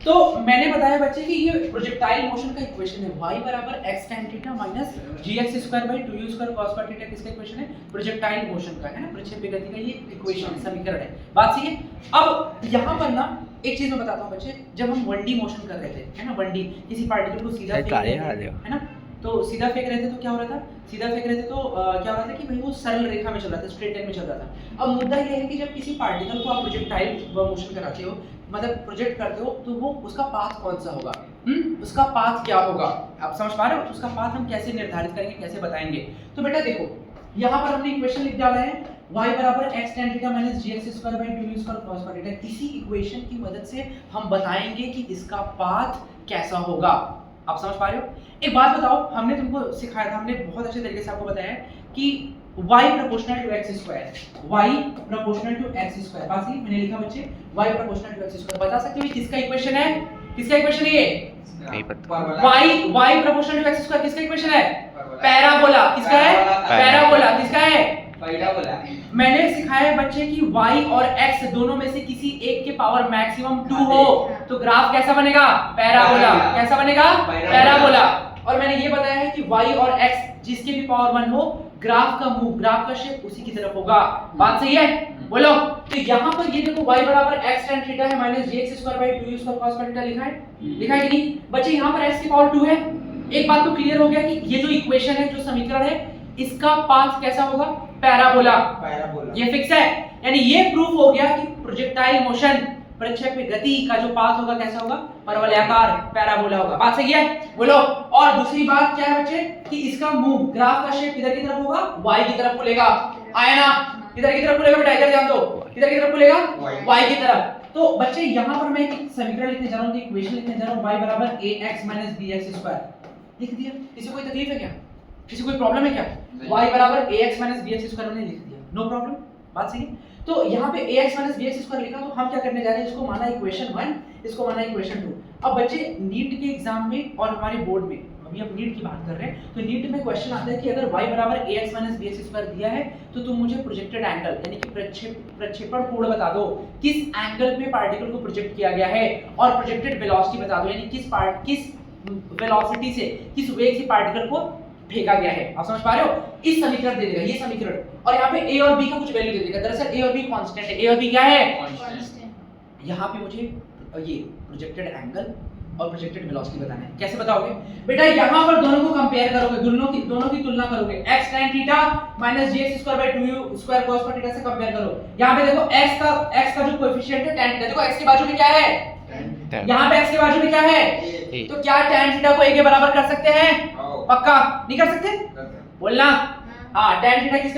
तो मैंने बताया बच्चे कि ये प्रोजेक्टाइल मोशन का इक्वेशन है y बराबर x tan theta minus gx square by 2u square cos का थीटा किसका इक्वेशन है? प्रोजेक्टाइल मोशन का, है ना, प्रक्षेप्य गति का ये इक्वेशन समीकरण है। बात सही है। अब यहाँ पर ना एक चीज मैं बताता हूँ बच्चे, जब हम 1D मोशन कर रहे थे, है ना, 1D किसी पार्टिकल को सीधा फेंक रहे थे, है ना, तो सीधा फेंक रहे थे तो क्या हो रहा था, सीधा फेंक रहे थे तो क्या हो रहा था कि भाई वो सरल रेखा में चल रहा था, स्ट्रेट लाइन में चल रहा था। अब मुद्दा ये है कि जब किसी पार्टिकल को आप प्रोजेक्टाइल मोशन कराते हो, मतलब प्रोजेक्ट करते हो, तो वो उसका पाथ कौन सा होगा, उसका पाथ क्या होगा, आप समझ पा रहे हो? तो उसका पाथ हम कैसे निर्धारित करेंगे, कैसे बताएंगे? तो बेटा देखो, यहाँ पर हमने इक्वेशन लिख डाला है y बराबर x tan theta minus gx square by 2u square cos का थीटा। इसी इक्वेशन की मदद से हम बताएंगे कि इसका पाथ कैसा होगा। आप समझ पा रहे हो? एक बात बताओ, हमने तुमको सिखाया था, हमने बहुत अच्छे तरीके से आपको बताया कि y proportional to x square, y proportional to x square. बात सही, मैंने लिखा बच्चे y proportional to x square. बता सकते हो किसका इक्वेशन है? किसका इक्वेशन है ये? नहीं पता। y proportional to x square किसका इक्वेशन है? पैराबोला। किसका है? पैराबोला। किसका है? पैराबोला। मैंने सिखाया है बच्चे कि y और x दोनों में से किसी एक के पावर मैक्सिमम 2 हो तो ग्राफ कैसा बनेगा? पैराबोला। कैसा बनेगा? पैराबोला। और मैंने ये बताया है कि y और x जिसके भी पावर 1 हो, ग्राफ का मुंह, ग्राफ का शेप उसी की तरफ होगा। बात सही है? बोलो। तो यहाँ पर ये देखो y बराबर x tan थीटा है minus gx square by 2u square cos का थीटा लिखा है, लिखा है कि नहीं बच्चे? यहाँ पर x की पावर 2 है। एक बात तो क्लियर हो गया कि ये जो इक्वेशन है, जो समीकरण है, इसका पाथ कैसा होगा? पैराबोला। पैराबोला। ये फिक्स है, यानी ये प्रूफ हो गया कि प्रोजेक्टाइल मोशन, प्रक्षेप्य गति का जो पाथ होगा कैसा होगा? परवलयाकार, पैराबोला होगा। बात सही है? बोलो। और दूसरी बात क्या है बच्चे कि इसका मुंह, ग्राफ का शेप किधर की तरफ होगा? y की तरफ खुलेगा। आया ना? किधर की तरफ खुलेगा बेटा? इधर ध्यान दो, किधर की तरफ खुलेगा? y की तरफ। तो बच्चे यहाँ पर मैं एक समीकरण लिखने जा रहा हूँ, इक्वेशन लिखने जा रहा हूँ, y बराबर ax माइनस bx स्क्वायर। लिख दिया। किसी को कोई तकलीफ है क्या? किसी को कोई प्रॉब्लम है क्या? y बराबर ax माइनस bx स्क्वायर हमने लिख दिया, नो प्रॉब्लम। बात सही है। तो यहाँ पे ax माइनस bx स्क्वायर लिखा, तो हम क्या करने जा रहे हैं? इसको माना इक्वेशन 1, इसको माना इक्वेशन 2। अब बच्चे नीट के एग्जाम में और हमारे बोर्ड में, अभी हम नीट की बात कर रहे हैं, तो नीट में क्वेश्चन आता है कि अगर y बराबर ax माइनस bx स्क्वायर दिया है तो तुम मुझे प्रोजेक्टेड एंगल यानी कि प्रक्षेपण कोण बता दो, किस एंगल पे पार्टिकल को प्रोजेक्ट किया गया है, और प्रोजेक्टेड वेलोसिटी बता दो, यानी किस वेलोसिटी से, किस वेग से पार्टिकल को फेंका गया है। आप समझ पा रहे हो? इस समीकरण दे देगा, ये समीकरण, और यहाँ पे a और b का कुछ वैल्यू दे देगा। दरअसल a और b कांस्टेंट है। a और b क्या है? कांस्टेंट। यहाँ पे मुझे ये प्रोजेक्टेड एंगल और प्रोजेक्टेड वेलोसिटी बताना है। कैसे बताओगे बेटा? यहाँ पर दोनों को कंपेयर करोगे, दोनों की तुलना करोगे। x tan theta minus gx square by 2u square cos का थीटा से कंपेयर करो। यहाँ पे देखो x का जो कोएफिशिएंट है tan थीटा, देखो x के बाजू में क्या है? यहाँ पे x के बाजू में क्या है? तो क्या tan थीटा को a के बराबर कर सकते हैं? पक्का नहीं कर सकते? बोलना। हाँ, tan थीटा किसके